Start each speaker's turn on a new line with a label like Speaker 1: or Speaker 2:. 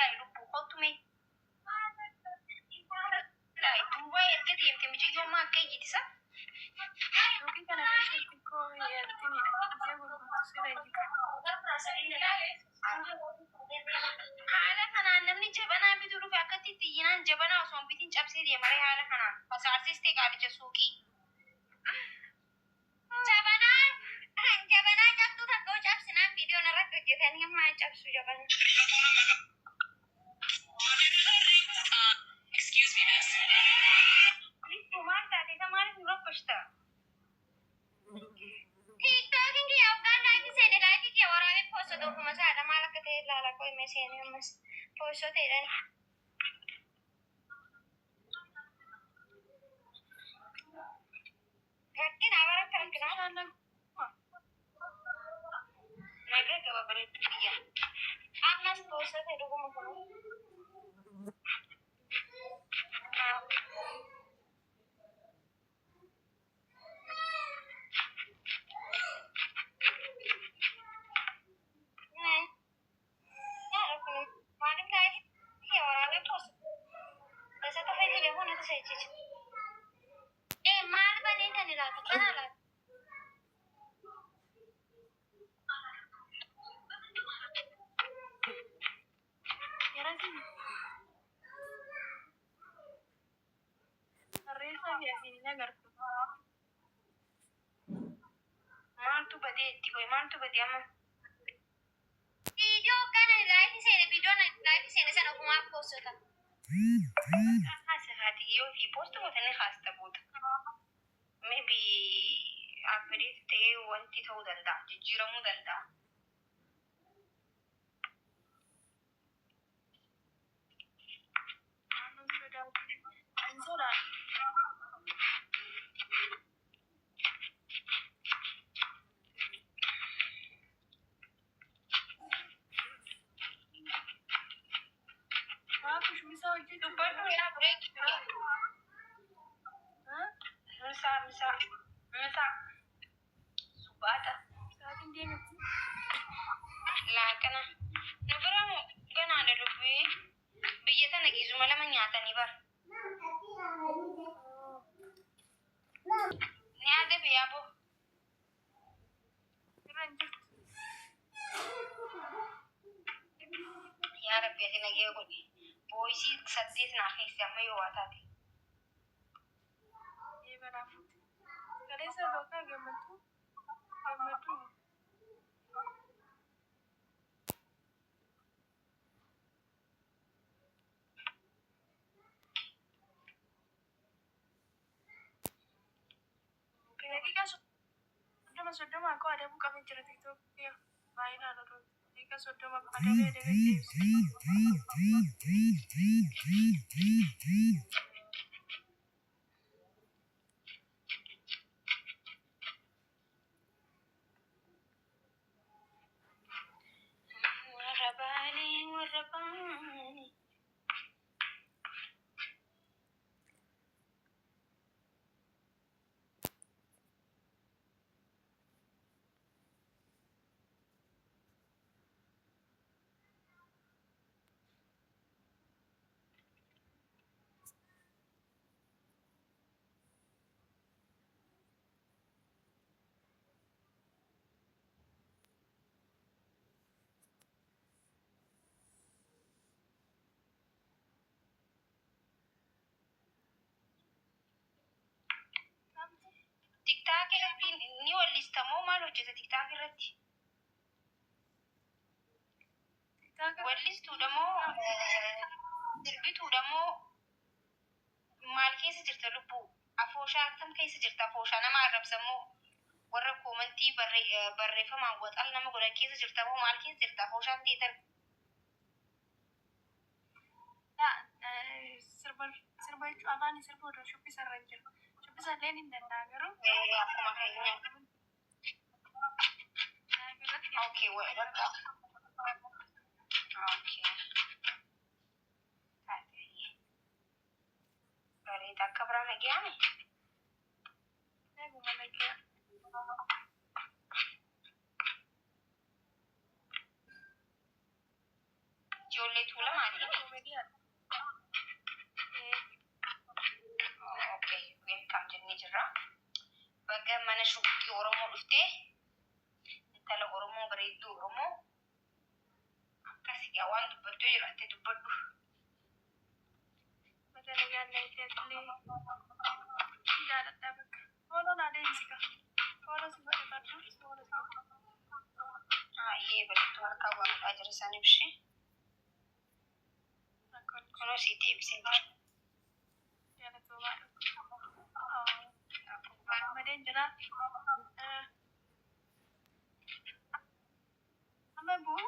Speaker 1: yaa'e lubbuu kottume. Duuba erga deemte mucayyoomaa akka iyyitisa.
Speaker 2: Suuqii kana keessatti koo yartinidha. Ishee gurgurtu siree jika.
Speaker 1: Haala kanaan namni jabanaa bituu dhufe akkatti itti iyyinaan jabanaa osoo hin bitiin cabsee deemaree haala kanaan fasaarsistee qaalicha suuqii. Jabanaa cabtuu takka cabsinaan viidiyoon irratti hojjetanii hamma cabsu jabanaa. Excuse me, miss. Maal taate isa maaliif nu rakkashta? TikTokin kiyya hoggaan laayifii seene laayifii kiyya waraabee poostota ofuma saadha maal akka ta'e ilaala qo'ime seene ammas poostota jedhani. Rakkinaa barakka rakkinaa. Nagaa gaba bareedu biyya. Ammas poostota dhuguma kana. Maal baneetan ilaata kana laata? Maaltu badee itti koye maaltu badee amma? Viidiyoo kana laayifii seene sana ofumaaf poostota. Haasiraati yoo fi poostuma tani haasta booda. Maybe update ta'ee wanti ta'uu danda'a jijjiiramuu danda'a. Dubbadhu yaa break. Misa. Subata.
Speaker 2: Saatiin deemti.
Speaker 1: Laaqana. Nu bira ganaa da dubbii biyya tana giizuma lama nyaatanii bara. Nyaata biyyaa boo. Yaa rabbi ati nagee godhi. Boisii 8 naa keessi amma yoo waa taate.
Speaker 2: Kaleessa bakka gammadu. Soddoma aku ada buka mencari TikTok ya main ada tuh jika Soddoma ada
Speaker 1: warabani. TikTok irratti ni wallistamoo maal hojjeta TikTok irratti? Wallistuudhamoo sirbituudhamoo maal keessa jirta lubbuu? Afooshaa akkam keessa jirta? Afooshaa nama arrabsamoo warra koomantii barreeffamaan waxal nama godhan keessa jirta moo maal keessa jirta? Afooshaan teetar.
Speaker 2: Sirba afaan sirba odoo shubbisarra hin jiru. Shubbisaallee hin danda'a garuu.
Speaker 1: Akkuma keenya. Okay, wait, okay. Bareeda akka biraa nageeyame.
Speaker 2: Eeguma nageeya.
Speaker 1: Ijoollee malee tuula maali?
Speaker 2: Komediyaa.
Speaker 1: Okay, welcome jennee jirra. Baga mana shuuqii Oromoo dhuftee intala Oromoo bareedduu Oromoo akkasii yaa waan dubbattu jiraate dubbadhu.
Speaker 2: Magana yaadna iteetillee jaaladhaa bakka. Ooloon adeemsika. Ooloo si badhaadhu. Ooloo si
Speaker 1: bareedduu harkaa baafadhaa jira isaaniif ishee. Kunoo sii deebisee jira.
Speaker 2: jaalatoomaa. Madeen jira. Amma buu.